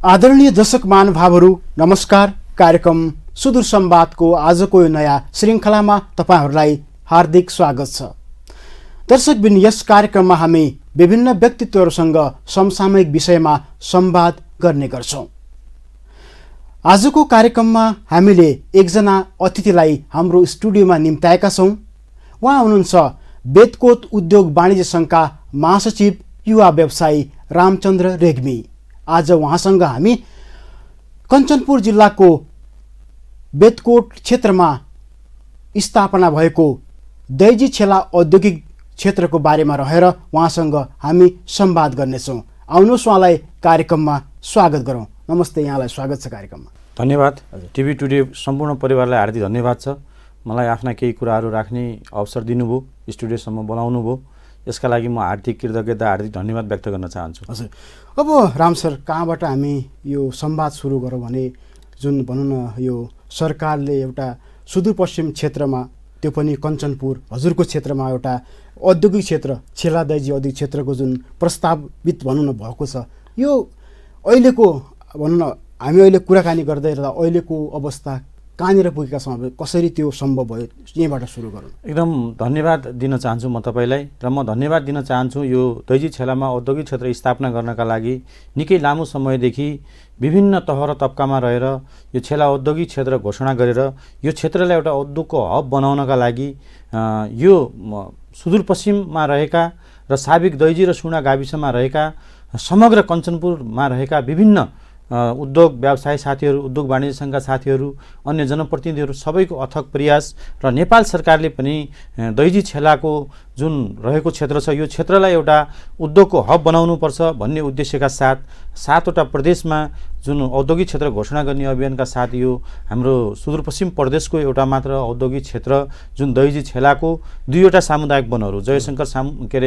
आदरणीय दर्शक महानुभावहरू नमस्कार। कार्यक्रम सुदूर संवादको आजको यो नयाँ श्रृङ्खलामा तपाईहरूलाई हार्दिक स्वागत छ। दर्शकबिन, यस कार्यक्रममा हामी विभिन्न व्यक्तित्वहरूसँग समसामयिक विषयमा संवाद गर्ने गर्छौँ। आजको कार्यक्रममा हामीले एकजना अतिथिलाई हाम्रो स्टुडियोमा निम्ताएका छौँ। उहाँ हुनुहुन्छ बेतकोट उद्योग वाणिज्य सङ्घका महासचिव युवा व्यवसायी रामचन्द्र रेग्मी। आज उहाँसँग हामी कञ्चनपुर जिल्लाको बेतकोट क्षेत्रमा स्थापना भएको दैजी छेला औद्योगिक क्षेत्रको बारेमा रहेर उहाँसँग हामी संवाद गर्नेछौँ। आउनुहोस् उहाँलाई कार्यक्रममा स्वागत गरौँ। नमस्ते, यहाँलाई स्वागत छ कार्यक्रममा। धन्यवाद। टिभी टुडे सम्पूर्ण परिवारलाई हार्दिक धन्यवाद छ। मलाई आफ्ना केही कुराहरू राख्ने अवसर दिनुभयो, स्टुडियोसम्म बोलाउनु भयो, यसका लागि म हार्दिक कृतज्ञता, हार्दिक धन्यवाद व्यक्त गर्न चाहन्छु। हजुर, अब राम सर, कहाँबाट हामी यो संवाद सुरु गरौँ भने जुन भनौँ न, यो सरकारले एउटा सुदूरपश्चिम क्षेत्रमा, त्यो पनि कञ्चनपुर हजुरको क्षेत्रमा एउटा औद्योगिक क्षेत्र, छेला दैजी औद्योगिक क्षेत्रको जुन प्रस्तावित भनौँ न भएको छ, यो अहिलेको भनौँ न हामी अहिले कुराकानी गर्दै रहँदा अहिलेको अवस्था कहाँनिर पुगेका छौँ, कसरी त्यो सम्भव भयो, यहीँबाट सुरु गरौँ। एकदम धन्यवाद दिन चाहन्छु म तपाईँलाई, र म धन्यवाद दिन चाहन्छु यो दैजी छेलामा औद्योगिक क्षेत्र स्थापना गर्नका लागि निकै लामो समयदेखि विभिन्न तह र तबकामा रहेर यो छेला औद्योगिक क्षेत्र घोषणा गरेर यो क्षेत्रलाई एउटा उद्योगको हब बनाउनका लागि यो सुदूरपश्चिममा रहेका र साबिक दैजी र सुना गाविसमा रहेका समग्र कञ्चनपुरमा रहेका विभिन्न उद्योग व्यवसाय साथीहरू, उद्योग वाणिज्य सङ्घका साथीहरू, अन्य जनप्रतिनिधिहरू सबैको अथक प्रयास र नेपाल सरकारले पनि दैजी छेलाको जुन रहेको क्षेत्र छ यो क्षेत्रलाई एउटा उद्योगको हब बनाउनुपर्छ भन्ने उद्देश्यका साथ 7वटा प्रदेशमा जुन औद्योगिक क्षेत्र घोषणा गर्ने अभियानका साथ यो हाम्रो सुदूरपश्चिम प्रदेशको एउटा मात्र औद्योगिक क्षेत्र जुन दैजी छेलाको 2वटा सामुदायिक वनहरू, जयशङ्कर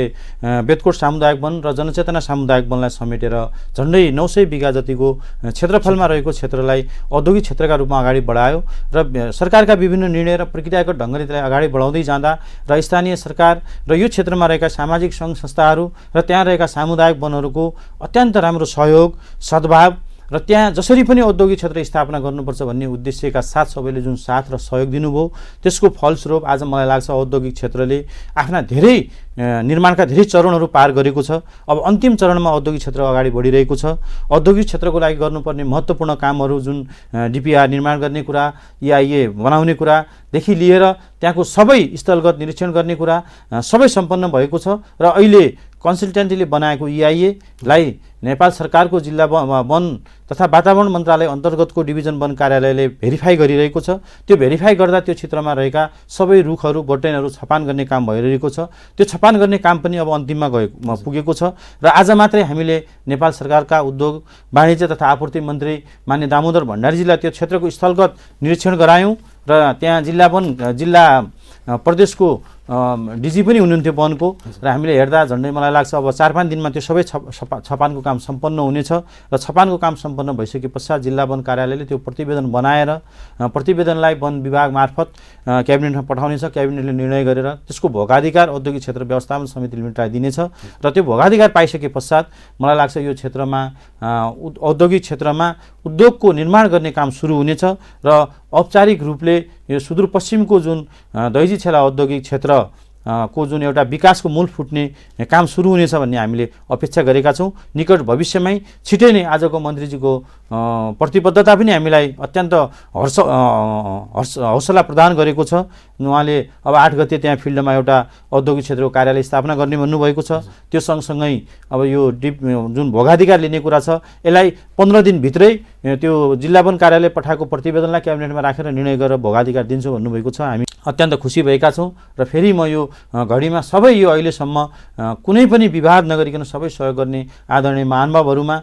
बेतकोट सामुदायिक वन र जनचेतना सामुदायिक वनलाई समेटेर झन्डै 900 बिघा जतिको क्षेत्रफलमा रहेको क्षेत्रलाई औद्योगिक क्षेत्रका रूपमा अगाडि बढायो र सरकारका विभिन्न निर्णय र प्रक्रियागत ढङ्गले त्यसलाई अगाडि बढाउँदै जाँदा र स्थानीय सरकार र यो क्षेत्रमा रहेका सामाजिक सङ्घ संस्थाहरू र त्यहाँ रहेका सामुदायिक वनहरूको अत्यन्त राम्रो सहयोग, सद्भाव र त्यहाँ जसरी पनि औद्योगिक क्षेत्र स्थापना गर्नुपर्छ भन्ने उद्देश्यका साथ सबैले जुन साथ र सहयोग दिनुभयो, त्यसको फलस्वरूप आज मलाई लाग्छ औद्योगिक क्षेत्रले आफ्ना धेरै निर्माणका धेरै चरणहरू पार गरेको छ। अब अन्तिम चरणमा औद्योगिक क्षेत्र अगाडि बढिरहेको छ। औद्योगिक क्षेत्रको लागि गर्नुपर्ने महत्त्वपूर्ण कामहरू जुन डिपिआर निर्माण गर्ने कुरा, EIA बनाउने कुरादेखि लिएर त्यहाँको सबै स्थलगत निरीक्षण गर्ने कुरा सबै सम्पन्न भएको छ र अहिले कन्सल्टेन्टले बनाएको EIA लाई नेपाल सरकारको जिल्ला वन तथा वातावरण मन्त्रालय अन्तर्गतको डिभिजन वन कार्यालयले भेरिफाई गरिरहेको छ। त्यो भेरिफाई गर्दा त्यो क्षेत्रमा रहेका सबै रुखहरू, बटैनहरू छपान गर्ने काम भइरहेको छ। त्यो छपान गर्ने काम पनि अब अन्तिममा पुगेको छ र आज मात्रै हामीले नेपाल सरकारका उद्योग वाणिज्य तथा आपूर्ति मन्त्री मान्य दामोदर भण्डारीजीलाई त्यो क्षेत्रको स्थलगत निरीक्षण गरायौँ र त्यहाँ जिल्ला प्रदेशको डिजी पनि हुनुहुन्थ्यो वनको, र हामीले हेर्दा झन्डै मलाई लाग्छ अब 4-5 दिनमा त्यो सबै छपानको काम सम्पन्न हुनेछ र छपानको काम सम्पन्न भइसके पश्चात जिल्ला वन कार्यालयले त्यो प्रतिवेदन बनाएर प्रतिवेदनलाई वन विभाग मार्फत क्याबिनेटमा पठाउनेछ। क्याबिनेटले निर्णय गरेर त्यसको भोगाधिकार औद्योगिक क्षेत्र व्यवस्थापन समिति लिमिटेडलाई दिनेछ र त्यो भोगाधिकार पाइसके पश्चात मलाई लाग्छ यो क्षेत्रमा औद्योगिक क्षेत्रमा उद्योगको निर्माण गर्ने काम सुरु हुनेछ र औपचारिक रूपले यो सुदूरपश्चिमको जुन दैजी छेला औद्योगिक क्षेत्र को जुन एउटा विकासको मूल फुट्ने काम सुरु हुनेछ भन्ने हामीले अपेक्षा गरेका छौँ। निकट भविष्यमै छिटै नै आजको मन्त्रीजीको प्रतिबद्धता पनि हामीलाई अत्यन्त हौसला प्रदान गरेको छ। उहाँले अब 8 गते त्यहाँ फिल्डमा एउटा औद्योगिक क्षेत्रको कार्यालय स्थापना गर्ने भन्नुभएको छ। त्यो सँगसँगै अब यो जुन भोगाधिकार लिने कुरा छ यसलाई 15 दिनभित्रै त्यो जिल्ला वन कार्यालय पठाएको प्रतिवेदनलाई क्याबिनेटमा राखेर निर्णय गरेर भोगाधिकार दिन्छौँ भन्नुभएको छ। हामी अत्यन्त खुसी भएका छौँ र फेरि म यो घडीमा सबै यो अहिलेसम्म कुनै पनि विवाद नगरिकन सबै सहयोग गर्ने आदरणीय महानुभावहरूमा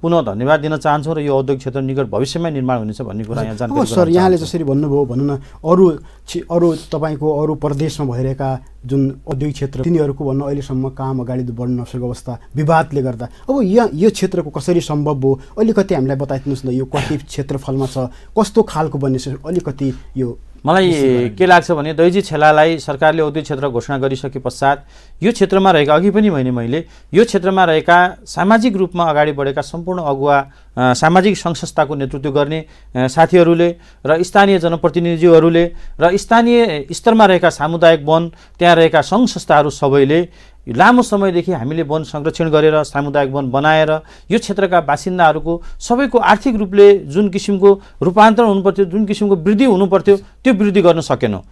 पुनः धन्यवाद दिन चाहन्छौँ र यो औद्योगिक क्षेत्र निकट भविष्यमा निर्माण हुनेछ भन्ने कुरा यहाँ जानकारी सर यहाँले जसरी भन्नुभयो भनौँ न अरू तपाईँको अरू प्रदेशमा भइरहेका जुन औद्योगिक क्षेत्र तिनीहरूको भन्नु अहिलेसम्म काम अगाडि बढ्न नसकेको अवस्था विवादले गर्दा अब यो क्षेत्रको कसरी सम्भव भयो अलिकति हामीलाई बताइदिनुहोस् न यो कति क्षेत्रफलमा छ कस्तो खालको बन्ने छ अलिकति यो मलाई के लाग्छ भने दैजी छेलालाई सरकारले औद्योगिक क्षेत्र घोषणा गरिसके पश्चात यो क्षेत्रमा रहेका अघि पनि भने मैले यो क्षेत्रमा रहेका सामाजिक रूपमा अगाडि बढेका सम्पूर्ण अगुवा सामाजिक सङ्घ संस्थाको नेतृत्व गर्ने साथीहरूले र स्थानीय जनप्रतिनिधिहरूले र स्थानीय स्तरमा रहेका सामुदायिक वन त्यहाँ रहेका सङ्घ संस्थाहरू सबैले लामो समयदेखि हामीले वन संरक्षण गरेर सामुदायिक वन बनाएर यो क्षेत्रका बासिन्दाहरूको सबैको आर्थिक रूपले जुन किसिमको रूपान्तरण हुनुपर्थ्यो जुन किसिमको वृद्धि हुनुपर्थ्यो त्यो वृद्धि गर्न सकेनौँ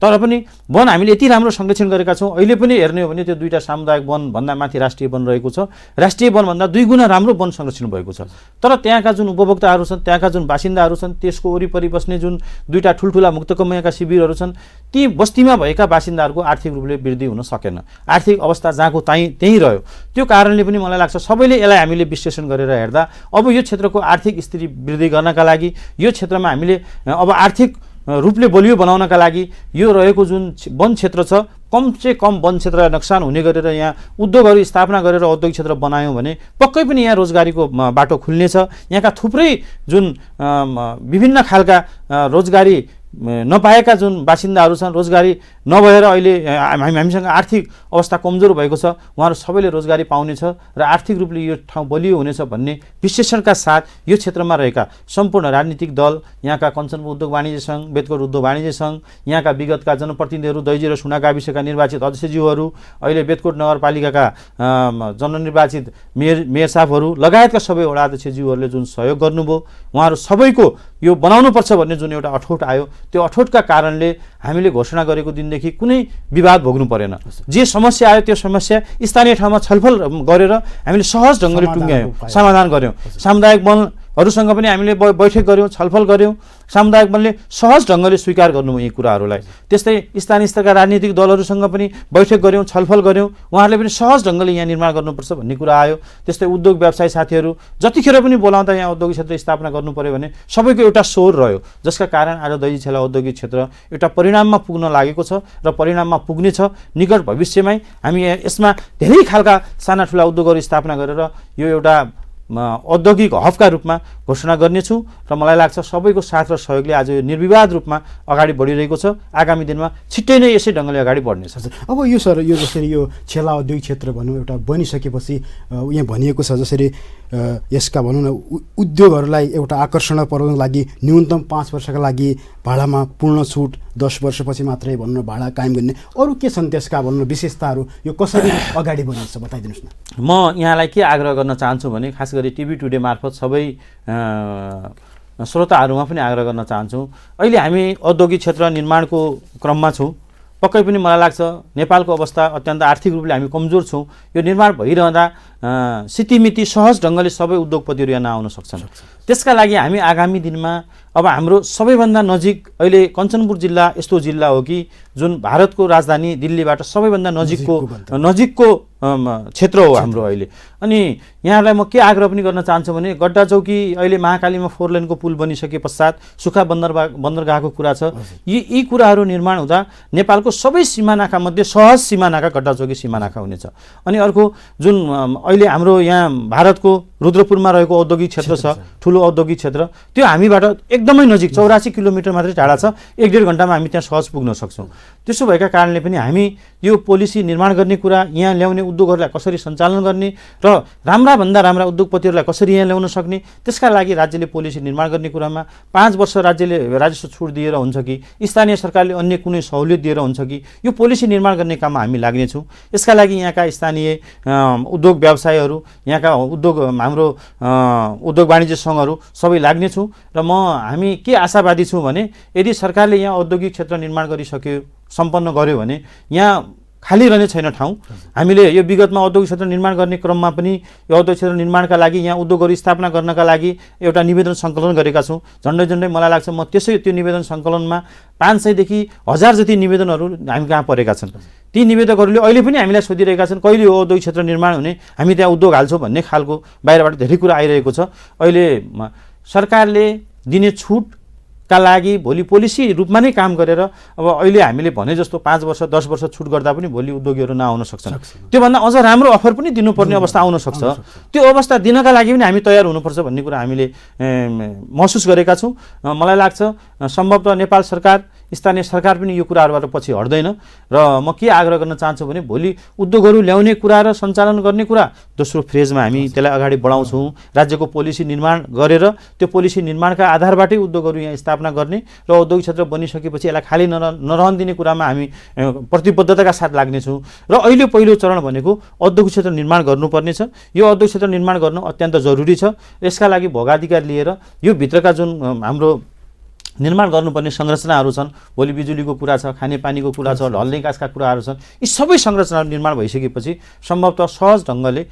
तर पनि वन हामीले यति राम्रो संरक्षण गरेका छौँ अहिले पनि हेर्ने हो भने त्यो दुईटा सामुदायिक वन भन्दा माथि राष्ट्रिय वन रहेको छ राष्ट्रिय वन भन्दा 2 गुणा राम्रो वन संरक्षण भएको छ तर त्यहाँका जुन उपभोक्ताहरू छन् त्यहाँका जुन बासिन्दाहरू छन् त्यसको वरिपरि बस्ने जुन दुईटा ठुल्ठुला मुक्तकमयका शिविरहरू छन् ती बस्तीमा भएका बासिन्दाहरूको आर्थिक रूपले वृद्धि हुन सकेन आर्थिक अवस्था जहाँको त्यहीँ रह्यो त्यो कारणले पनि मलाई लाग्छ सबैले यसलाई हामीले विश्लेषण गरेर हेर्दा अब यो क्षेत्रको आर्थिक स्थिति वृद्धि गर्नका लागि यो क्षेत्रमा हामीले अब आर्थिक रूपले बलियो बनाउनका लागि यो रहेको जुन वन क्षेत्र छ कमसे कम वन क्षेत्रलाई नोक्सान हुने गरेर यहाँ उद्योगहरू स्थापना गरेर औद्योगिक क्षेत्र बनायौँ भने पक्कै पनि यहाँ रोजगारीको बाटो खुल्नेछ यहाँका थुप्रै जुन विभिन्न खालका रोजगारी नपाएका जुन बासिन्दाहरू छन् रोजगारी नभएर अहिले हामीसँग आर्थिक अवस्था कमजोर भएको छ उहाँहरू सबैले रोजगारी पाउनेछ र आर्थिक रूपले यो ठाउँ बलियो हुनेछ भन्ने विश्लेषणका साथ यो क्षेत्रमा रहेका सम्पूर्ण राजनीतिक दल यहाँका कञ्चनपुर उद्योग वाणिज्य सङ्घ बेतकोट उद्योग वाणिज्य सङ्घ यहाँका विगतका जनप्रतिनिधिहरू दैजी र सुना गाविसका निर्वाचित अध्यक्षज्यूहरू अहिले बेतकोट नगरपालिकाका जननिर्वाचित मेयर साहबहरू लगायतका सबै वडा अध्यक्षज्यूहरूले जुन सहयोग गर्नुभयो उहाँहरू सबैको यो बनाउनुपर्छ भन्ने जुन एउटा अठोट आयो त्यो अठोटका कारणले हामीले घोषणा गरेको दिनदेखि कुनै विवाद भोग्नु परेन जे समस्या आयो त्यो समस्या स्थानीय ठाउँमा छलफल गरेर हामीले सहज ढङ्गले टुङ्ग्यायौँ समाधान गऱ्यौँ सामुदायिक वनहरूसँग पनि हामीले बैठक गऱ्यौँ छलफल गऱ्यौँ सामुदायिक वनले सहज ढङ्गले स्वीकार गर्नुभयो यी कुराहरूलाई त्यस्तै स्थानीय स्तरका राजनीतिक दलहरूसँग पनि बैठक गऱ्यौँ छलफल गऱ्यौँ उहाँहरूले पनि सहज ढङ्गले यहाँ निर्माण गर्नुपर्छ भन्ने कुरा आयो त्यस्तै उद्योग व्यवसाय साथीहरू जतिखेर पनि बोलाउँदा यहाँ औद्योगिक क्षेत्र स्थापना गर्नु पर्यो भने सबैको एउटा स्वर रह्यो जसका कारण आज दैजी छेला औद्योगिक क्षेत्र एउटा परिणाममा पुग्न लागेको छ र परिणाममा पुग्नेछ निकट भविष्यमै हामी यसमा धेरै खालका साना ठुला उद्योगहरू स्थापना गरेर यो एउटा औद्योगिक हबका रूपमा घोषणा गर्नेछु र मलाई लाग्छ सबैको साथ र सहयोगले आज यो निर्विवाद रूपमा अगाडि बढिरहेको छ आगामी दिनमा छिट्टै नै यसै ढङ्गले अगाडि बढ्नेछ अब यो सर यो जसरी यो छेला औद्योगिक क्षेत्र भनौँ एउटा बनिसकेपछि यहाँ भनिएको छ जसरी यसका भनौँ न उद्योगहरूलाई एउटा आकर्षण पुर्याउनको लागि न्यूनतम 5 वर्षका लागि भाडामा पूर्ण छुट 10 वर्षपछि मात्रै भनौँ न भाडा कायम गर्ने अरू के छन् त्यसका भनौँ न विशेषताहरू यो कसरी अगाडि बढ्नेछ बताइदिनुहोस् न म यहाँलाई के आग्रह गर्न चाहन्छु भने खास गरी टिभी टुडे मार्फत सबै श्रोताहरूमा पनि आग्रह गर्न चाहन्छु अहिले हामी औद्योगिक क्षेत्र निर्माणको क्रममा छौँ पक्कै पनि मलाई लाग्छ नेपालको अवस्था अत्यन्त आर्थिक रूपले हामी कमजोर छौँ यो निर्माण भइरहँदा सितिमिति सहज ढङ्गले सबै उद्योगपतिहरू यहाँ नआउन सक्छन् त्यसका लागि हामी आगामी दिनमा अब हाम्रो सबैभन्दा नजिक अहिले कञ्चनपुर जिल्ला यस्तो जिल्ला हो कि जुन भारतको राजधानी दिल्लीबाट सबैभन्दा नजिकको क्षेत्र हो हाम्रो अहिले अनि यहाँलाई म के आग्रह पनि गर्न चाहन्छु भने गड्डा चौकी अहिले महाकालीमा 4 लेनको पुल बनिसके पश्चात सुखा बन्दरगाहको कुरा छ यी कुराहरू निर्माण हुँदा नेपालको सबै सीमानाका मध्ये सहज सीमानाका गड्डा चौकी सीमानाका हुनेछ अनि अर्को जुन अहिले हाम्रो यहाँ भारतको रुद्रपुरमा रहेको औद्योगिक क्षेत्र छ ठुलो औद्योगिक क्षेत्र त्यो हामीबाट एकदमै नजिक 84 किलोमिटर मात्रै टाढा छ 1.5 घण्टामा हामी त्यहाँ सहज पुग्न सक्छौँ त्यसो भएका कारणले पनि हामी यो पोलिसी निर्माण गर्ने कुरा यहाँ ल्याउने उद्योगहरूलाई कसरी सञ्चालन गर्ने र राम्रा उद्योगपतिहरूलाई कसरी यहाँ ल्याउन सक्ने त्यसका लागि राज्यले पोलिसी निर्माण गर्ने कुरामा 5 वर्ष राज्यले राजस्व छुट दिएर हुन्छ कि स्थानीय सरकारले अन्य कुनै सहुलियत दिएर हुन्छ कि यो पोलिसी निर्माण गर्ने काममा हामी लाग्नेछौँ यसका लागि यहाँका स्थानीय उद्योग व्यवसायहरू यहाँका उद्योग हाम्रो उद्योग वाणिज्य सङ्घहरू सबै लाग्नेछौँ र हामी के आशावादी छौँ भने यदि सरकारले यहाँ औद्योगिक क्षेत्र निर्माण गरिसक्यो सम्पन्न गर्यो भने यहाँ खाली रहने छैन ठाउँ। हामीले यो विगतमा औद्योगिक क्षेत्र निर्माण गर्ने क्रममा पनि यो औद्योगिक क्षेत्र निर्माणका लागि यहाँ उद्योगहरू स्थापना गर्नका लागि एउटा निवेदन सङ्कलन गरेका छौँ। झन्डै मलाई लाग्छ म त्यो निवेदन सङ्कलनमा 500 देखि 1000 जति निवेदनहरू हामी कहाँ परेका छन्। ती निवेदकहरूले अहिले पनि हामीलाई सोधिरहेका छन् कहिले हो औद्योगिक क्षेत्र निर्माण हुने, हामी त्यहाँ उद्योग हाल्छौँ भन्ने खालको बाहिरबाट धेरै कुरा आइरहेको छ। अहिले सरकारले दिने छुटका लागि भोलि पोलिसी रूपमा नै काम गरेर अब अहिले हामीले भने जस्तो 5 वर्ष 10 वर्ष छुट गर्दा पनि भोलि उद्योगीहरू नआउन सक्छन्। त्योभन्दा अझ राम्रो अफर पनि दिनुपर्ने अवस्था आउन सक्छ। त्यो अवस्था दिनका लागि पनि हामी तयार हुनुपर्छ भन्ने कुरा हामीले महसुस गरेका छौँ। मलाई लाग्छ सम्भवतः नेपाल सरकार, स्थानीय सरकार पनि यो कुराहरूबाट पछि हट्दैन। र म के आग्रह गर्न चाहन्छु भने भोलि उद्योगहरू ल्याउने कुरा र सञ्चालन गर्ने कुरा दोस्रो फेजमा हामी त्यसलाई अगाडि बढाउँछौँ। राज्यको पोलिसी निर्माण गरेर त्यो पोलिसी निर्माणका आधारबाटै उद्योगहरू यहाँ स्थापना गर्ने र औद्योगिक क्षेत्र बनिसकेपछि यसलाई खाली नरहन दिने कुरामा हामी प्रतिबद्धताका साथ लाग्नेछौँ। र अहिले पहिलो चरण भनेको औद्योगिक क्षेत्र निर्माण गर्नुपर्नेछ। यो औद्योगिक क्षेत्र निर्माण गर्नु अत्यन्त जरुरी छ। यसका लागि भोगाधिकार लिएर यो भित्रका जुन हाम्रो निर्माण गर्नुपर्ने संरचनाहरू छन्, भोलि बिजुलीको कुरा छ, खानेपानीको कुरा छ, ढल्ने गाछका कुराहरू छन्, यी सबै संरचनाहरू निर्माण भइसकेपछि सम्भवतः सहज ढङ्गले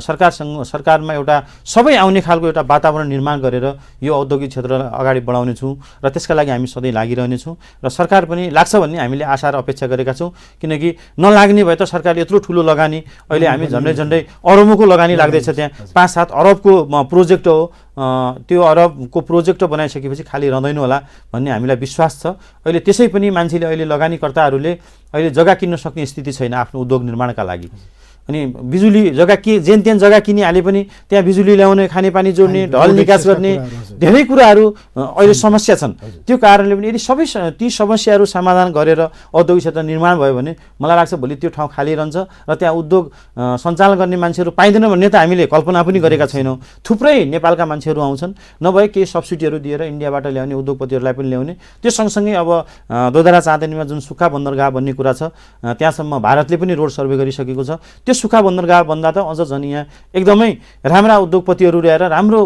सरकारमा एउटा सबै आउने खालको एउटा वातावरण निर्माण गरेर यो औद्योगिक क्षेत्रलाई अगाडि बढाउनेछौँ र त्यसका लागि हामी सधैँ लागिरहनेछौँ। र सरकार पनि लाग्छ भन्ने हामीले आशा र अपेक्षा गरेका छौँ। किनकि नलाग्ने भए त सरकारले यत्रो ठुलो लगानी, अहिले हामी झन्डै अरबौँको लगानी लाग्दैछ, त्यहाँ 5-7 अरबको प्रोजेक्ट हो। त्यो अरबको प्रोजेक्ट बनाइसकेपछि खाली रहँदैन होला भन्ने हामीलाई विश्वास छ। अहिले त्यसै पनि मान्छेले अहिले लगानीकर्ताहरूले अहिले जग्गा किन्न सक्ने स्थिति छैन आफ्नो उद्योग निर्माणका लागि। अनि बिजुली जग्गा जेन तेन जग्गा किनिहाले पनि त्यहाँ बिजुली ल्याउने, खानेपानी जोड्ने, ढल निकास गर्ने धेरै कुराहरू अहिले समस्या छन्। त्यो कारणले पनि यदि सबै ती समस्याहरू समाधान गरेर औद्योगिक क्षेत्र निर्माण भयो भने मलाई लाग्छ भोलि त्यो ठाउँ खाली रहन्छ र त्यहाँ उद्योग सञ्चालन गर्ने मान्छेहरू पाइँदैन भन्ने त हामीले कल्पना पनि गरेका छैनौँ। थुप्रै नेपालका मान्छेहरू आउँछन्, नभए केही सब्सिडीहरू दिएर इन्डियाबाट ल्याउने उद्योगपतिहरूलाई पनि ल्याउने। त्यो सँगसँगै अब दोधरा चाँदनीमा जुन सुक्खा बन्दरगाह बन्ने कुरा छ, त्यहाँसम्म भारतले पनि रोड सर्वे गरिसकेको छ। त्यो सुक्खा बन्दरगाह भन्दा त अझ झन् यहाँ एकदमै राम्रा उद्योगपतिहरू ल्याएर राम्रो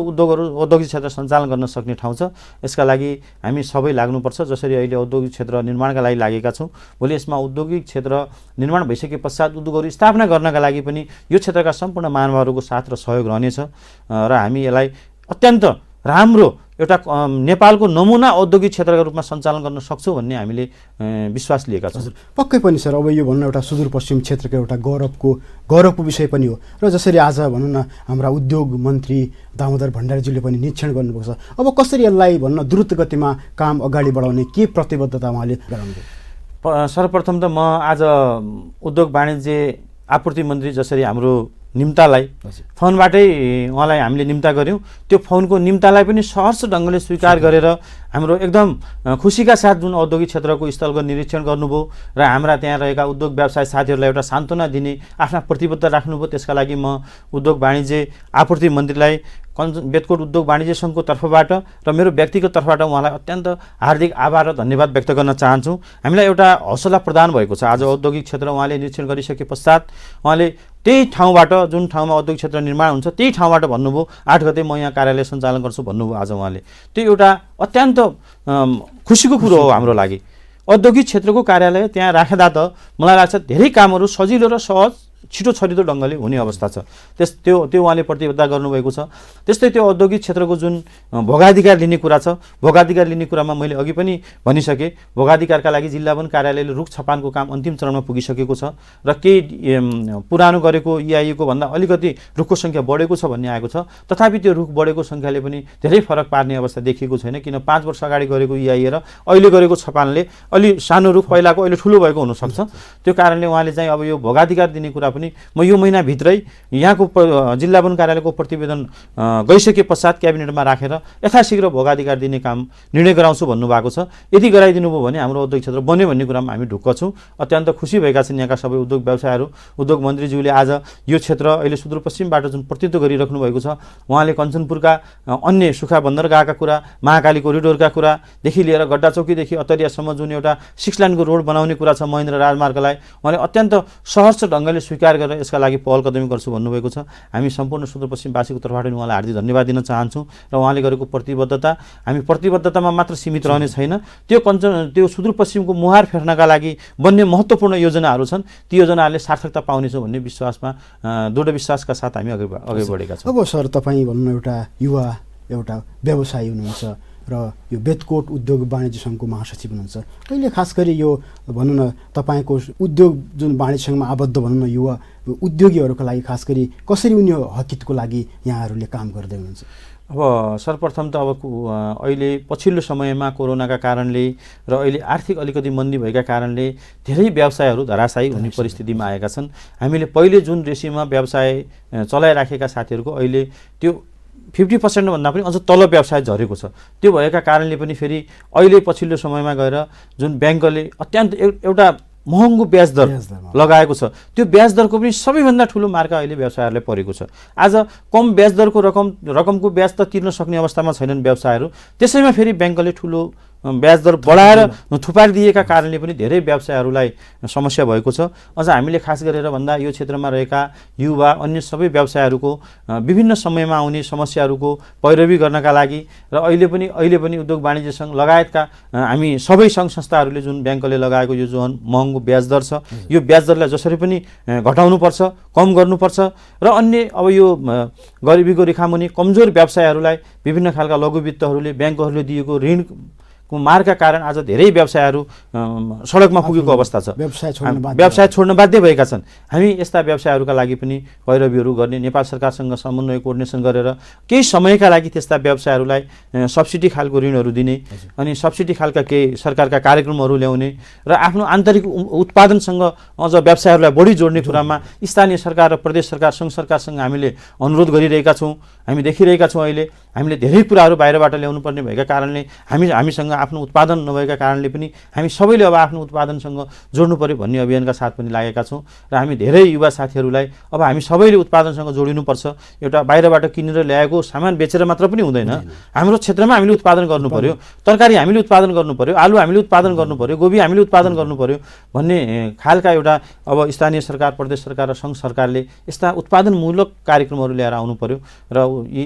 औद्योगिक क्षेत्र सञ्चालन गर्न सक्ने ठाउँ छ। यसका लागि हामी सबै लाग्नुपर्छ। जसरी अहिले औद्योगिक क्षेत्र निर्माणका लागि लागेका छौँ, भोलि यसमा औद्योगिक क्षेत्र निर्माण भइसके पश्चात उद्योगहरू स्थापना गर्नका लागि पनि यो क्षेत्रका सम्पूर्ण महानुभावहरूको साथ र सहयोग रहनेछ र हामी यसलाई अत्यन्त राम्रो एउटा नेपालको नमुना औद्योगिक क्षेत्रका रूपमा सञ्चालन गर्न सक्छौँ भन्ने हामीले विश्वास लिएका छौँ। पक्कै पनि सर, अब यो भन्नु एउटा सुदूरपश्चिम क्षेत्रको एउटा गौरवको विषय पनि हो। र जसरी आज भनौँ न हाम्रा उद्योग मन्त्री दामोदर भण्डारीज्यूले पनि निरीक्षण गर्नुभएको छ, अब कसरी यसलाई भन्न द्रुत गतिमा काम अगाडि बढाउने के प्रतिबद्धता उहाँले गराउनुभयो? सर्वप्रथम त म आज उद्योग वाणिज्य आपूर्ति मन्त्री जसरी हाम्रो निम्तालाई फोनबाटै उहाँलाई हामीले निम्ता गऱ्यौँ, त्यो फोनको निम्तालाई पनि सहर्ष ढङ्गले स्वीकार गरेर हाम्रो एकदम खुसीका साथ जुन औद्योगिक क्षेत्रको स्थलको निरीक्षण गर्नुभयो र हाम्रा त्यहाँ रहेका उद्योग व्यवसाय साथीहरूलाई एउटा सान्त्वना दिने आफ्ना प्रतिबद्धता राख्नुभयो। त्यसका लागि म उद्योग वाणिज्य आपूर्ति मन्त्रीलाई बेतकोट उद्योग वाणिज्य सङ्घको तर्फबाट र मेरो व्यक्तिगत तर्फबाट उहाँलाई अत्यन्त हार्दिक आभार र धन्यवाद व्यक्त गर्न चाहन्छु। हामीलाई एउटा हौसला प्रदान भएको छ। आज औद्योगिक क्षेत्र उहाँले निरीक्षण गरिसके पश्चात उहाँले त्यही ठाउँबाट, जुन ठाउँमा औद्योगिक क्षेत्र निर्माण हुन्छ त्यही ठाउँबाट भन्नुभयो 8 गते म यहाँ कार्यालय सञ्चालन गर्छु भन्नुभयो आज उहाँले। त्यो एउटा अत्यन्त खुसीको कुरो हो हाम्रो लागि। औद्योगिक क्षेत्रको कार्यालय त्यहाँ राख्दा त मलाई लाग्छ धेरै कामहरू सजिलो र सहज छिटो छरितो ढङ्गले हुने अवस्था छ। त्यो उहाँले प्रतिबद्धता गर्नुभएको छ। त्यस्तै त्यो औद्योगिक क्षेत्रको जुन भोगाधिकार लिने कुरा छ, भोगाधिकार लिने कुरामा मैले अघि पनि भनिसकेँ, भोगाधिकारका लागि जिल्ला वन कार्यालयले रुख छपानको काम अन्तिम चरणमा पुगिसकेको छ र केही पुरानो गरेको EIA को भन्दा अलिकति रुखको सङ्ख्या बढेको छ भन्ने आएको छ। तथापि त्यो रुख बढेको सङ्ख्याले पनि धेरै फरक पार्ने अवस्था देखिएको छैन, किन 5 वर्ष अगाडि गरेको EIA र अहिले गरेको छपानले अलि सानो रुख पहिलाको अहिले ठुलो भएको हुनसक्छ। त्यो कारणले उहाँले चाहिँ अब यो भोगाधिकार दिने कुरा पनि म यो महिनाभित्रै यहाँको जिल्ला वन कार्यालयको प्रतिवेदन गइसके पश्चात क्याबिनेटमा राखेर यथाशीघ्र भोगाधिकार दिने काम निर्णय गराउँछु भन्नुभएको छ। यदि गराइदिनु भयो भने हाम्रो औद्योगिक क्षेत्र बन्यो भन्ने कुरामा हामी ढुक्क छौँ। अत्यन्त खुसी भएका छन् यहाँका सबै उद्योग व्यवसायहरू। उद्योग मन्त्रीज्यूले आज यो क्षेत्र अहिले सुदूरपश्चिमबाट जुन प्रतिनिधित्व गरिराख्नु भएको छ, उहाँले कञ्चनपुरका अन्य सुक्खा बन्दरगाहका कुरा, महाकाली कोरिडोरका कुरादेखि लिएर गड्डा चौकीदेखि अतरियासम्म जुन एउटा 6 लाइनको रोड बनाउने कुरा छ महेन्द्र राजमार्गलाई, उहाँले अत्यन्त सहर्ष ढङ्गले स्वीकार स्वीकार गरेर यसका लागि पहल कदमी गर्छु भन्नुभएको छ। हामी सम्पूर्ण सुदूरपश्चिमवासीको तर्फबाट पनि उहाँलाई हार्दिक धन्यवाद दिन चाहन्छौँ र उहाँले गरेको प्रतिबद्धता हामी प्रतिबद्धतामा मात्र सीमित रहने छैन, त्यो सुदूरपश्चिमको मुहार फेर्नका लागि बन्ने महत्त्वपूर्ण योजनाहरू छन्, ती योजनाहरूले सार्थकता पाउनेछौँ भन्ने विश्वासमा दृढ विश्वासका साथ हामी अघि बढेका छौँ। अब सर, तपाईँ भन्नु एउटा युवा एउटा व्यवसायी हुनुहुन्छ र यो बेतकोट उद्योग वाणिज्य सङ्घको महासचिव हुनुहुन्छ। अहिले खास गरी यो भनौँ न तपाईँको उद्योग जुन वाणिज्य सङ्घमा आबद्ध भनौँ न युवा उद्योगीहरूका लागि खास गरी कसरी उनी हकितको लागि यहाँहरूले काम गर्दै हुनुहुन्छ? अब सर्वप्रथम त अब अहिले पछिल्लो समयमा कोरोनाका कारणले र अहिले आर्थिक अलिकति मन्दी भएका कारणले धेरै व्यवसायहरू धराशायी हुने परिस्थितिमा आएका छन्। हामीले पहिले जुन रेसियोमा व्यवसाय चलाइराखेका साथीहरूको अहिले त्यो 50% भन्दा पनि अझ तल व्यवसाय झरेको छ। त्यो भएका कारणले पनि फेरि अहिले पछिल्लो समयमा गएर जुन ब्याङ्कले अत्यन्त एउटा महँगो ब्याज दर लगाएको छ, त्यो ब्याज दरको पनि सबैभन्दा ठुलो मार्का अहिले व्यवसायहरूलाई परेको छ। आज कम ब्याज दरको रकमको ब्याज त तिर्न सक्ने अवस्थामा छैनन् व्यवसायहरू, त्यसैमा फेरि ब्याङ्कले ठुलो ब्याज दर बढाएर थुपारिदिएका कारणले पनि धेरै व्यवसायहरूलाई समस्या भएको छ। अझ हामीले खास गरेर भन्दा यो क्षेत्रमा रहेका युवा अन्य सबै व्यवसायहरूको विभिन्न समयमा आउने समस्याहरूको पैरवी गर्नका लागि र अहिले पनि उद्योग वाणिज्य सङ्घ लगायतका हामी सबै सङ्घ संस्थाहरूले जुन ब्याङ्कले लगाएको यो जुन महँगो ब्याज दर छ, यो ब्याज दरलाई जसरी पनि घटाउनुपर्छ, कम गर्नुपर्छ र अन्य अब यो गरिबीको रेखामुनि कमजोर व्यवसायहरूलाई विभिन्न खालका लघुवित्तहरूले ब्याङ्कहरूले दिएको ऋण मारका कारण आज धेरै व्यवसायहरू सडकमा पुगेको अवस्था छ, व्यवसाय छोड्न बाध्य भएका छन्। हामी यस्ता व्यवसायहरूका लागि पनि पैरवीहरू गर्ने, नेपाल सरकारसँग समन्वय कोर्डिनेसन गरेर केही समयका लागि त्यस्ता व्यवसायहरूलाई सब्सिडी खालको ऋणहरू दिने अनि सब्सिडी खालका केही सरकारका कार्यक्रमहरू ल्याउने र आफ्नो आन्तरिक उत्पादनसँग अझ व्यवसायहरूलाई बढी जोड्ने कुरामा स्थानीय सरकार र प्रदेश सरकार सङ्घ सरकारसँग हामीले अनुरोध गरिरहेका छौँ। हामी देखिरहेका छौँ अहिले हामीले धेरै कुराहरू बाहिरबाट ल्याउनु पर्ने भएका कारणले हामीसँग आफ्नो उत्पादन नभएका कारणले पनि हामी सबैले अब आफ्नो उत्पादनसँग जोड्नु पर्यो भन्ने अभियानका साथ पनि लागेका छौँ र हामी धेरै युवा साथीहरूलाई अब हामी सबैले उत्पादनसँग जोडिनुपर्छ। एउटा बाहिरबाट किनेर ल्याएको सामान बेचेर मात्र पनि हुँदैन, हाम्रो क्षेत्रमा हामीले उत्पादन गर्नु पर्यो, तरकारी हामीले उत्पादन गर्नु पर्यो, आलु हामीले उत्पादन गर्नु पर्यो, गोबी हामीले उत्पादन गर्नु पर्यो भन्ने खालका एउटा अब स्थानीय सरकार प्रदेश सरकार र सङ्घ सरकारले यस्ता उत्पादनमूलक कार्यक्रमहरू ल्याएर आउनु पर्यो र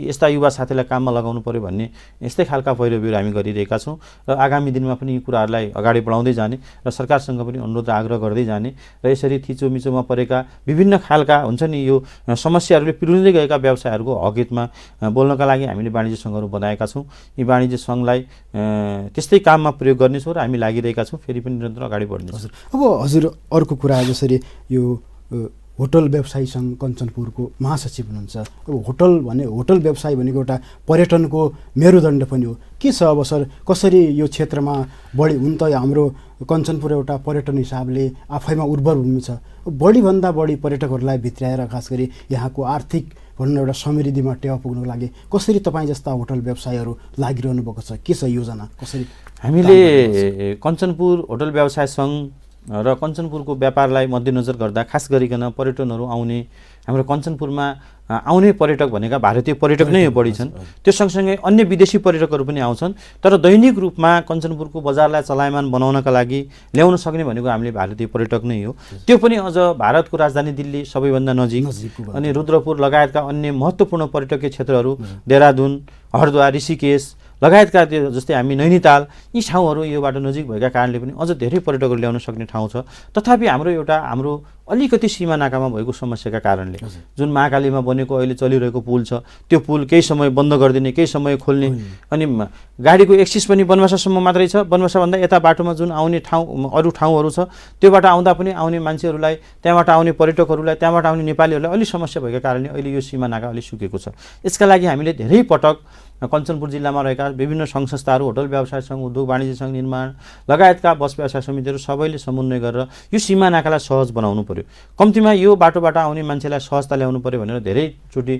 यस्ता युवा साथीलाई काममा लगाउनु पर्यो भन्ने यस्तै खालका पैरवीहरू हामी गरिरहेका छौँ र आगामी दिनमा पनि यी कुराहरूलाई अगाडि बढाउँदै जाने र सरकारसँग पनि अनुरोध आग्रह गर्दै जाने र यसरी थिचोमिचोमा परेका विभिन्न खालका हुन्छ नि यो समस्याहरूले पिरुल्दै गएका व्यवसायहरूको हकहितमा बोल्नका लागि हामीले वाणिज्य सङ्घहरू बनाएका छौँ। यी वाणिज्य सङ्घलाई त्यस्तै काममा प्रयोग गर्नेछौँ र हामी लागिरहेका छौँ, फेरि पनि निरन्तर अगाडि बढ्नेछौँ। अब हजुर अर्को कुरा जसरी यो होटल व्यवसायी सङ्घ कञ्चनपुरको महासचिव हुनुहुन्छ। अब होटल व्यवसाय भनेको एउटा पर्यटनको मेरुदण्ड पनि हो। के छ अब सर, कसरी यो क्षेत्रमा बढी हुन त हाम्रो कञ्चनपुर एउटा पर्यटन हिसाबले आफैमा उर्वर भूमि छ, बढीभन्दा बढी पर्यटकहरूलाई भित्राएर खास गरी यहाँको आर्थिक भनौँ एउटा समृद्धिमा टेवा पुग्नको लागि कसरी तपाईँ जस्ता होटल व्यवसायहरू लागिरहनु भएको छ? के छ योजना? कसरी हामीले कञ्चनपुर होटल व्यवसाय सङ्घ र कञ्चनपुरको व्यापारलाई मध्यनजर गर्दा खास गरिकन पर्यटनहरू आउने, हाम्रो कञ्चनपुरमा आउने पर्यटक भनेका भारतीय पर्यटक नै बढी छन्। त्यो सँगसँगै अन्य विदेशी पर्यटकहरू पनि आउँछन्, तर दैनिक रूपमा कञ्चनपुरको बजारलाई चलायमान बनाउनका लागि ल्याउन सक्ने भनेको हामीले भारतीय पर्यटक नै हो। त्यो पनि अझ भारतको राजधानी दिल्ली सबैभन्दा नजिक अनि रुद्रपुर लगायतका अन्य महत्त्वपूर्ण पर्यटकीय क्षेत्रहरू देहरादुन, हरिद्वार, ऋषिकेश लगायतका त्यो जस्तै हामी नैनीताल, यी ठाउँहरू योबाट नजिक भएका कारणले पनि अझ धेरै पर्यटकहरू ल्याउन सक्ने ठाउँ छ। तथापि हाम्रो अलिकति सीमा नाकामा भएको समस्याका कारणले जुन महाकालीमा बनेको अहिले चलिरहेको पुल छ, त्यो पुल केही समय बन्द गरिदिने, केही समय खोल्ने, अनि गाडीको एक्सिस पनि बनवासासम्म मात्रै छ। बनवासाभन्दा यता बाटोमा जुन आउने अरू ठाउँहरू छ, त्योबाट आउँदा पनि आउने मान्छेहरूलाई, त्यहाँबाट आउने पर्यटकहरूलाई, त्यहाँबाट आउने नेपालीहरूलाई अलिक समस्या भएका कारणले अहिले यो सीमा नाका अलिक सुकेको छ। यसका लागि हामीले धेरै पटक कञ्चनपुर जिल्लामा रहेका विभिन्न सङ्घ संस्थाहरू, होटल व्यवसाय सङ्घ, उद्योग वाणिज्य सङ्घ, निर्माण लगायतका बस व्यवसाय समितिहरू सबैले समन्वय गरेर यो सीमा नाकालाई सहज बनाउनु पर्यो। कम्तीमा यो बाटोबाट आउने मान्छेलाई सहजता ल्याउनु पर्यो भनेर धेरैचोटि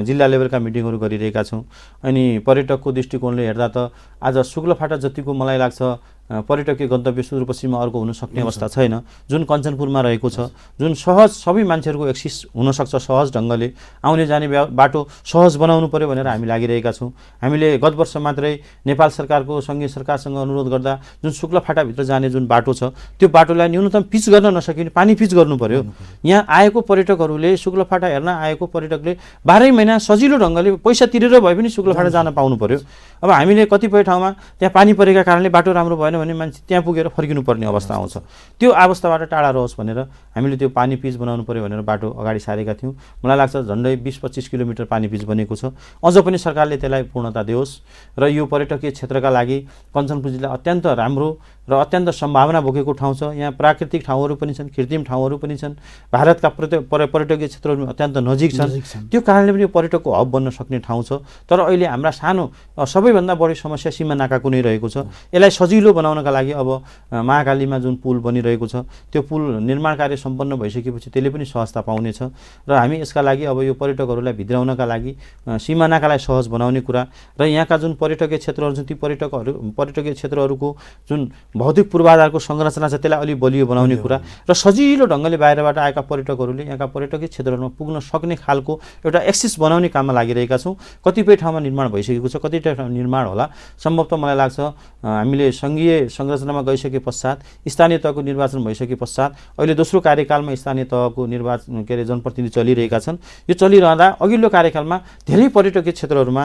जिल्ला लेभलका मिटिङहरू गरिरहेका छौँ। अनि पर्यटकको दृष्टिकोणले हेर्दा त आज शुक्लफाटा जतिको मलाई लाग्छ पर्यटकीय गन्तव्य सुदूरपश्चिममा अर्को हुन सक्ने अवस्था छैन, जुन कञ्चनपुरमा रहेको छ, जुन सहज सबै मान्छेहरूको एक्सेस हुनसक्छ, सहज ढङ्गले आउने जाने बाटो सहज बनाउनु पर्यो भनेर हामी लागिरहेका छौँ। हामीले गत वर्ष मात्रै नेपाल सरकारको सङ्घीय सरकारसँग अनुरोध गर्दा जुन शुक्लाफाटाभित्र जाने जुन बाटो छ त्यो बाटोलाई न्यूनतम पिच गर्न नसकिने पानी पिच गर्नु पर्यो। यहाँ आएको पर्यटकहरूले शुक्लाफाटा हेर्न आएको पर्यटकले 12 महिना सजिलो ढङ्गले पैसा तिरेर भए पनि शुक्लाफाटा जान पाउनु पर्यो। अब हामीले कतिपय ठाउँमा त्यहाँ पानी परेका कारणले बाटो राम्रो भएन भने मान्छे त्यहाँ पुगेर फर्किनुपर्ने अवस्था आउँछ। त्यो अवस्थाबाट टाढा रहोस् भनेर हामीले त्यो पानी पिच बनाउनु पर्यो भनेर बाटो अगाडि सारेका थियौँ। मलाई लाग्छ झन्डै 20-25 किलोमिटर पानी पिच बनेको छ। अझ पनि सरकारले त्यसलाई पूर्णता दियोस् र यो पर्यटकीय क्षेत्रका लागि कञ्चनपुर जिल्ला अत्यन्त राम्रो र अत्यन्त सम्भावना बोकेको ठाउँ छ। यहाँ प्राकृतिक ठाउँहरू पनि छन्, कृत्रिम ठाउँहरू पनि छन्, भारतका पर्यटकीय क्षेत्रहरू अत्यन्त नजिक छन्। त्यो कारणले पनि यो पर्यटकको हब बन्न सक्ने ठाउँ छ। तर अहिले हाम्रा सानो सबैभन्दा बढी समस्या सीमा नाकाको नै रहेको छ। यसलाई सजिलो बनाउनका लागि अब महाकालीमा जुन पुल बनिरहेको छ त्यो पुल निर्माण कार्य सम्पन्न भइसकेपछि त्यसले पनि सहजता पाउनेछ र हामी यसका लागि अब यो पर्यटकहरूलाई भित्राउनका लागि सीमा नाकालाई सहज बनाउने कुरा र यहाँका जुन पर्यटकीय क्षेत्रहरू छन् ती पर्यटकीय क्षेत्रहरूको जुन भौतिक पूर्वाधारको संरचना छ त्यसलाई अलि बलियो बनाउने कुरा र सजिलो ढङ्गले बाहिरबाट आएका पर्यटकहरूले यहाँका पर्यटकीय क्षेत्रहरूमा पुग्न सक्ने खालको एउटा एक्सेस बनाउने काममा लागिरहेका छौँ। कतिपय ठाउँमा निर्माण भइसकेको छ, कतिपय ठाउँमा निर्माण होला। सम्भवतः मलाई लाग्छ हामीले सङ्घीय संरचनामा गइसके पश्चात, स्थानीय तहको निर्वाचन भइसके पश्चात अहिले दोस्रो कार्यकालमा स्थानीय तहको निर्वाचन जनप्रतिनिधि चलिरहेका छन्। यो चलिरहँदा अघिल्लो कार्यकालमा धेरै पर्यटकीय क्षेत्रहरूमा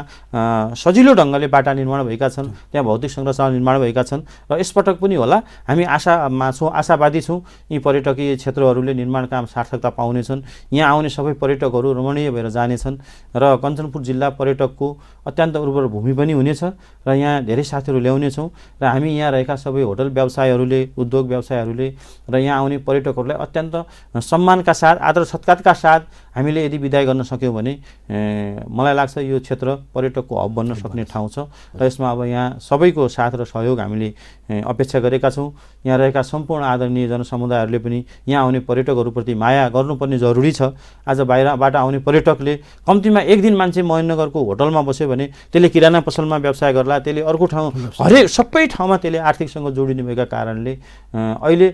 सजिलो ढङ्गले बाटा निर्माण भएका छन्, त्यहाँ भौतिक संरचना निर्माण भएका छन् र यसपटक पनि होला हामी आशावादी छौँ यी पर्यटकीय क्षेत्रहरूले निर्माण काम सार्थकता पाउनेछन्। यहाँ आउने सबै पर्यटकहरू रमणीय भएर जानेछन् र कञ्चनपुर जिल्ला पर्यटकको अत्यन्त उर्वर भूमि पनि हुनेछ र यहाँ धेरै साथीहरू ल्याउनेछौँ र हामी यहाँ रहेका सबै होटल व्यवसायहरूले, उद्योग व्यवसायहरूले र यहाँ आउने पर्यटकहरूलाई अत्यन्त सम्मानका साथ, आदर सत्कारका साथ हामीले यदि विदाय गर्न सक्यौँ भने मलाई लाग्छ यो क्षेत्र पर्यटकको हब बन्न सक्ने ठाउँ छ र यसमा अब यहाँ सबैको साथ र सहयोग हामीले अपेक्षा गरेका छौँ। यहाँ रहेका सम्पूर्ण आदरणीय जनसमुदायहरूले पनि यहाँ आउने पर्यटकहरूप्रति माया गर्नुपर्ने जरुरी छ। आज बाहिरबाट आउने पर्यटकले कम्तीमा एक दिन मान्छे महेन्द्रनगरको होटलमा बस्यो भने त्यसले किराना पसलमा व्यवसाय गर्ला, त्यसले अर्को ठाउँ हरेक सबै ठाउँमा त्यसले आर्थिकसँग जोडिने भएका कारणले अहिले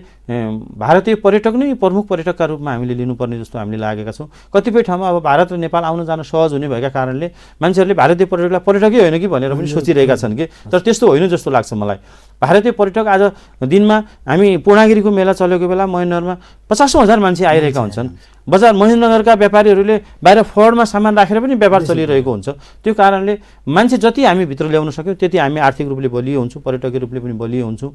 भारतीय पर्यटक नै प्रमुख पर्यटकका रूपमा हामीले लिनुपर्ने जस्तो हामीले लागेका छौँ। कतिपय ठाउँमा अब भारत र नेपाल आउन जान सहज हुने भएका कारणले मान्छेहरूले भारतीय पर्यटकलाई पर्यटकै होइन कि भनेर पनि सोचिरहेका छन् कि, तर त्यस्तो होइन जस्तो लाग्छ मलाई। भारतीय पर्यटक आज दिनमा हामी पूर्णागिरीको मेला चलेको बेला महेन्द्रनगरमा 50,000 मान्छे आइरहेका हुन्छन्। बजार महेन्द्रनगरका व्यापारीहरूले बाहिर फर्डमा सामान राखेर पनि व्यापार चलिरहेको हुन्छ। त्यो कारणले मान्छे जति हामी भित्र ल्याउन सक्यौँ त्यति हामी आर्थिक रूपले बलियो हुन्छौँ, पर्यटकीय रूपले पनि बलियो हुन्छौँ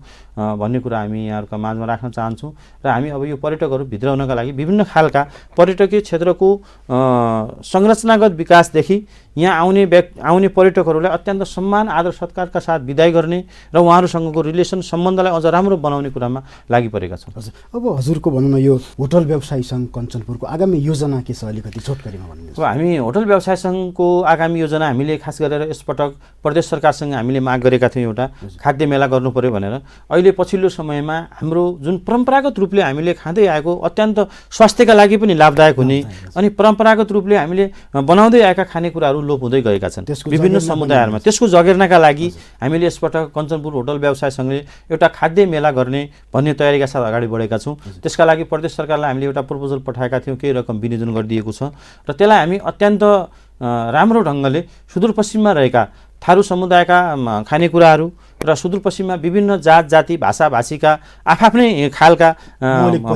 भन्ने कुरा हामी यहाँहरूका माझमा राख्न चाहन्छौँ। र हामी अब यो पर्यटकहरू भित्राउनका लागि विभिन्न खालका पर्यटकीय क्षेत्रको संरचनागत विकासदेखि यहाँ आउने पर्यटकहरूलाई अत्यन्त सम्मान, आदर सत्कारका साथ विदाय गर्ने र उहाँहरूसँगको रिलेसन सम्बन्धलाई अझ राम्रो बनाउने कुरामा लागि परेका छौँ। अब हजुरको भनौँ न यो होटल व्यवसाय सङ्घ कञ्चनपुरको आगामी योजना के छ, अलिकति छोटकरीमा भन्नुहुन्छ? अब हामी होटल व्यवसाय सङ्घको आगामी योजना हामीले खास गरेर यसपटक प्रदेश सरकारसँग हामीले माग गरेका थियौँ एउटा खाद्य मेला गर्नु पर्यो भनेर। अहिले पछिल्लो समयमा हाम्रो जुन परम्परागत रूपले हामीले खाँदै आएको अत्यन्त स्वास्थ्यका लागि पनि लाभदायक हुने अनि परम्परागत रूपले हामीले बनाउँदै आएका खानेकुराहरू लोप हुँदै गएका छन् विभिन्न समुदायहरूमा। त्यसको जगेर्नाका लागि हामीले यसपटक कञ्चनपुर होटल व्यवसाय सङ्घले एउटा खाद्य मेला गर्ने भन्ने तयारीका साथ अगाडि बढेका छौँ। त्यसका लागि प्रदेश सरकारलाई हामीले एउटा प्रपोजल पठाएका थियौँ, केही रकम विनियोजन गरिदिएको छ र त्यसलाई हामी अत्यन्त राम्रो ढङ्गले सुदूरपश्चिममा रहेका थारू समुदायका खानेकुराहरू र सुदूरपश्चिममा विभिन्न जात जाति भाषा भाषीका आफ्नै खालका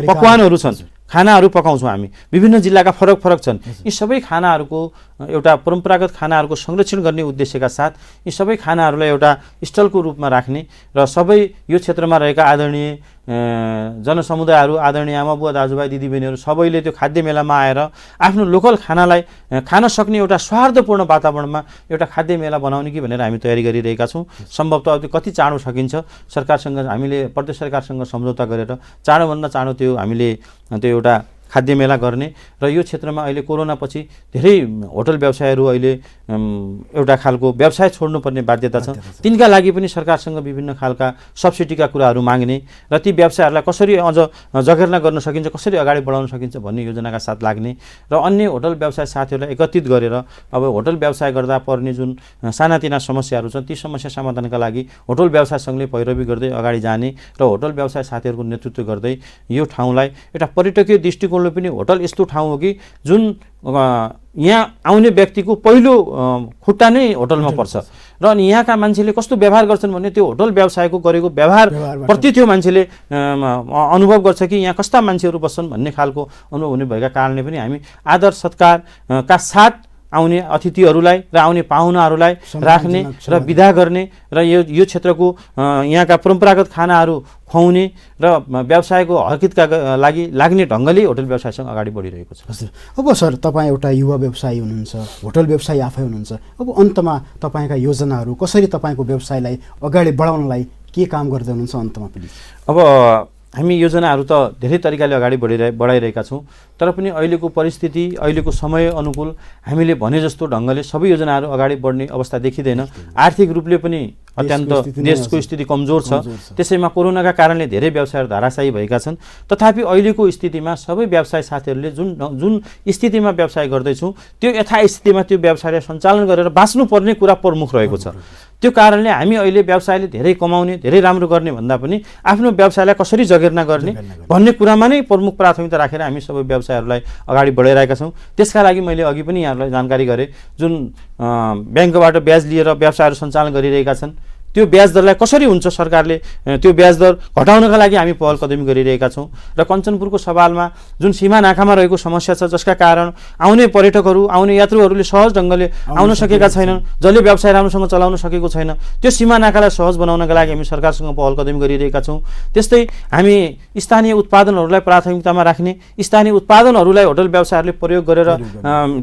पकवानहरू छन्, खानाहरू पकाउँछौँ हामी। विभिन्न जिल्लाका फरक फरक छन्। यी सबै खानाहरूको एउटा परम्परागत खानाहरूको संरक्षण गर्ने उद्देश्यका साथ यी सबै खानाहरूलाई एउटा स्टलको रूपमा राख्ने र सबै यो क्षेत्रमा रहेका आदरणीय जनसमुदायहरू, आदरणीय आमाबुवा दाजुभाइ दिदीबहिनीहरू सबैले त्यो खाद्य मेलामा आएर आफ्नो लोकल खानालाई खान सक्ने एउटा सौहार्दपूर्ण वातावरणमा एउटा खाद्य मेला बनाउने कि भनेर हामी तयारी गरिरहेका छौँ। सम्भवतः त्यो कति चाँडो सकिन्छ सरकारसँग हामीले प्रदेश सरकारसँग सम्झौता गरेर चाँडोभन्दा चाँडो त्यो हामीले त्यो एउटा खाद्य मेला गर्ने र यो क्षेत्रमा अहिले कोरोनापछि धेरै होटल व्यवसायहरू अहिले एउटा खालको व्यवसाय छोड्नुपर्ने बाध्यता छ। तिनका लागि पनि सरकारसँग विभिन्न खालका सब्सिडीका कुराहरू माग्ने र ती व्यवसायहरूलाई कसरी अझ जगेर्ना गर्न सकिन्छ, कसरी अगाडि बढाउन सकिन्छ भन्ने योजनाका साथ लाग्ने र अन्य होटल व्यवसाय साथीहरूलाई एकत्रित गरेर अब होटल व्यवसाय गर्दा पर्ने जुन सानातिना समस्याहरू छन् ती समस्या समाधानका लागि होटल व्यवसाय सङ्घले पैरवी गर्दै अगाडि जाने र होटल व्यवसाय साथीहरूको नेतृत्व गर्दै यो ठाउँलाई एउटा पर्यटकीय दृष्टिकोणले पनि होटल यस्तो ठाउँ हो कि जुन यहाँ आउने व्यक्तिको पहिलो खुट्टा नै होटलमा पर्छ र अनि यहाँका मान्छेले कस्तो व्यवहार गर्छन् भने त्यो होटल व्यवसायको गरेको व्यवहार प्रति त्यो मान्छेले अनुभव गर्छ कि यहाँ कस्ता मान्छेहरू बस्छन् भन्ने खालको अनुभव हुने भएका कारणले पनि हामी आदर सत्कारका साथ आउने अतिथिहरूलाई र आउने पाहुनाहरूलाई राख्ने र विदा गर्ने र यो क्षेत्रको यहाँका परम्परागत खानाहरू खुवाउने र व्यवसायको हर्कितका लागि लाग्ने ढङ्गले होटल व्यवसायसँग अगाडि बढिरहेको छ। हजुर, अब सर तपाईँ एउटा युवा व्यवसायी हुनुहुन्छ, होटल व्यवसायी आफै हुनुहुन्छ, अब अन्तमा तपाईँका योजनाहरू कसरी तपाईँको व्यवसायलाई अगाडि बढाउनलाई के काम गर्दै हुनुहुन्छ अन्तमा प्लिज? अब हामी योजनाहरू त धेरै तरिकाले अगाडि बढाइरहेका छौँ, तर पनि अहिलेको परिस्थिति अहिलेको समय अनुकूल हामीले भने जस्तो ढङ्गले सबै योजनाहरू अगाडि बढ्ने अवस्था देखिँदैन। आर्थिक रूपले पनि अत्यन्त देशको स्थिति कमजोर छ, त्यसैमा कोरोनाका कारणले धेरै व्यवसायहरू धराशायी भएका छन्। तथापि अहिलेको स्थितिमा सबै व्यवसाय साथीहरूले जुन स्थितिमा व्यवसाय गर्दैछौँ त्यो यथास्थितिमा त्यो व्यवसायलाई सञ्चालन गरेर बाँच्नुपर्ने कुरा प्रमुख रहेको छ। त्यो कारणले हामी अहिले व्यवसायले धेरै कमाउने, धेरै राम्रो गर्ने भन्दा पनि आफ्नो व्यवसायलाई कसरी जगेर्ना गर्ने भन्ने कुरामा नै प्रमुख प्राथमिकता राखेर हामी सबै व्यवसायहरूलाई अगाडि बढाइरहेका छौँ। त्यसका लागि मैले अघि पनि यहाँहरूलाई जानकारी गरेँ, जुन ब्याङ्कबाट ब्याज लिएर व्यवसायहरू सञ्चालन गरिरहेका छन् त्यो ब्याज दरलाई कसरी हुन्छ सरकारले त्यो ब्याज दर घटाउनका लागि हामी पहल कदमी गरिरहेका छौँ। र कञ्चनपुरको सवालमा जुन सीमा नाकामा रहेको समस्या छ जसका कारण आउने पर्यटकहरू आउने यात्रुहरूले सहज ढङ्गले आउन सकेका छैनन्, जसले व्यवसाय राम्रोसँग चलाउन सकेको छैन, त्यो सीमा नाकालाई सहज बनाउनका लागि हामी सरकारसँग पहल कदमी गरिरहेका छौँ। त्यस्तै हामी स्थानीय उत्पादनहरूलाई प्राथमिकतामा राख्ने, स्थानीय उत्पादनहरूलाई होटल व्यवसायहरूले प्रयोग गरेर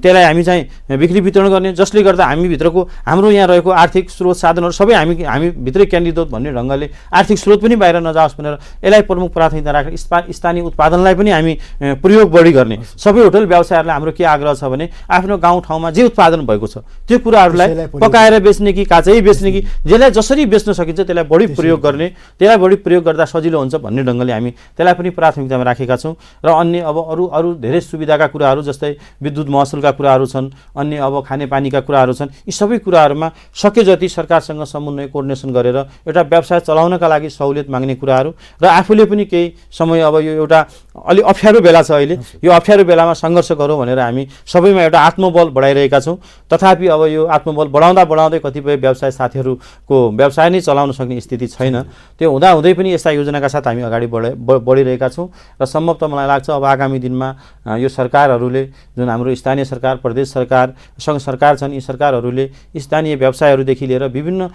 त्यसलाई हामी चाहिँ बिक्री वितरण गर्ने, जसले गर्दा हामीभित्रको हाम्रो यहाँ रहेको आर्थिक स्रोत साधनहरू सबै हामी भित्रै केन्द्रित भन्ने ढङ्गले आर्थिक स्रोत पनि बाहिर नजाओस् भनेर यसलाई प्रमुख प्राथमिकता राखेर स्थानीय उत्पादनलाई पनि हामी प्रयोग बढी गर्ने। सबै होटल व्यवसायहरूलाई हाम्रो के आग्रह छ भने आफ्नो गाउँठाउँमा जे उत्पादन भएको छ त्यो कुराहरूलाई पकाएर बेच्ने कि काँचै बेच्ने कि जसलाई जसरी बेच्न सकिन्छ त्यसलाई बढी प्रयोग गर्ने, त्यसलाई बढी प्रयोग गर्दा सजिलो हुन्छ भन्ने ढङ्गले हामी त्यसलाई पनि प्राथमिकतामा राखेका छौँ। र अन्य अब अरू धेरै सुविधाका कुराहरू जस्तै विद्युत महसुलका कुराहरू छन्, अन्य अब खानेपानीका कुराहरू छन्, यी सबै कुराहरूमा सके जति सरकारसँग समन्वय कोर्डिनेसन गरेर एउटा व्यवसाय चलाउनका लागि सहुलियत माग्ने कुराहरू र आफूले पनि केही समय अब यो एउटा अलि अप्ठ्यारो बेला छ अहिले, यो अप्ठ्यारो बेलामा सङ्घर्ष गरौँ भनेर हामी सबैमा एउटा आत्मबल बढाइरहेका छौँ। तथापि अब यो आत्मबल बढाउँदै कतिपय व्यवसाय साथीहरूको व्यवसाय नै चलाउन सक्ने स्थिति छैन। त्यो हुँदाहुँदै पनि यस्ता योजनाका साथ हामी अगाडि बढिरहेका छौँ र सम्भवतः मलाई लाग्छ अब आगामी दिनमा यो सरकारहरूले जुन हाम्रो स्थानीय सरकार, प्रदेश सरकार, सङ्घ सरकार छन्, यी सरकारहरूले स्थानीय व्यवसायहरूदेखि लिएर विभिन्न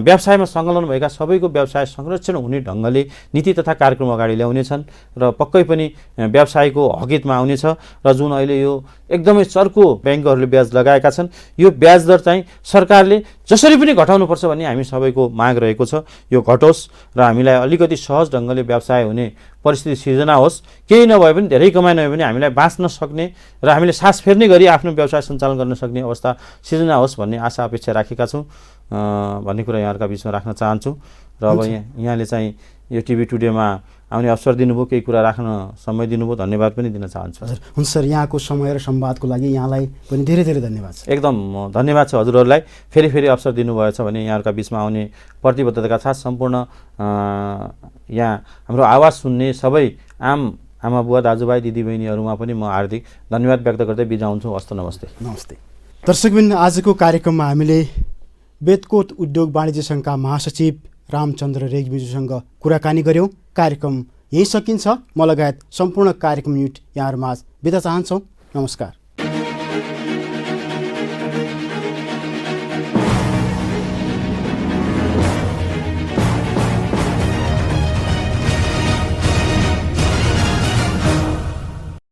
व्यवसायमा संलग्न भएका सबैको व्यवसाय संरक्षण हुने ढङ्गले नीति तथा कार्यक्रम अगाडि ल्याउनेछन् र पक्कै पनि व्यवसायको हकितमा आउनेछ। र जुन अहिले यो एकदमै चर्को ब्याङ्कहरूले ब्याज लगाएका छन् यो ब्याज दर चाहिँ सरकारले जसरी पनि घटाउनुपर्छ भन्ने हामी सबैको माग रहेको छ। यो घटोस् र हामीलाई अलिकति सहज ढङ्गले व्यवसाय हुने परिस्थिति सिर्जना होस्, केही नभए पनि धेरै कमाइ नभए पनि हामीलाई बाँच्न सक्ने र हामीले सास फेर्ने गरी आफ्नो व्यवसाय सञ्चालन गर्न सक्ने अवस्था सिर्जना होस् भन्ने आशा अपेक्षा राखेका छौँ भन्ने कुरा यहाँहरूका बिचमा राख्न चाहन्छु। र अब यहाँले चाहिँ यो टिभी टुडेमा आउने अवसर दिनुभयो, केही कुरा राख्न समय दिनुभयो, धन्यवाद पनि दिन चाहन्छु। हजुर, हुन्छ सर, यहाँको समय र संवादको लागि यहाँलाई पनि धेरै धेरै धन्यवाद छ। एकदम धन्यवाद छ हजुरहरूलाई, फेरि अवसर दिनुभएछ भने यहाँहरूका बिचमा आउने प्रतिबद्धताका साथ सम्पूर्ण यहाँ हाम्रो आवाज सुन्ने सबै आम आमा बुवा दाजुभाइ दिदीबहिनीहरूमा पनि म हार्दिक धन्यवाद व्यक्त गर्दै बिदा हुन्छु। हस्त नमस्ते। नमस्ते दर्शकबिन, आजको कार्यक्रममा हामीले बेतकोट उद्योग वाणिज्य सङ्घका महासचिव रामचन्द्र रेग्मीज्यूसँग कुराकानी गऱ्यौँ। कार्यक्रम यही सकिन्छ। म लगायत सम्पूर्ण कार्यक्रम युनिट यहाँहरूमाझ बिदा चाहन्छौँ। नमस्कार।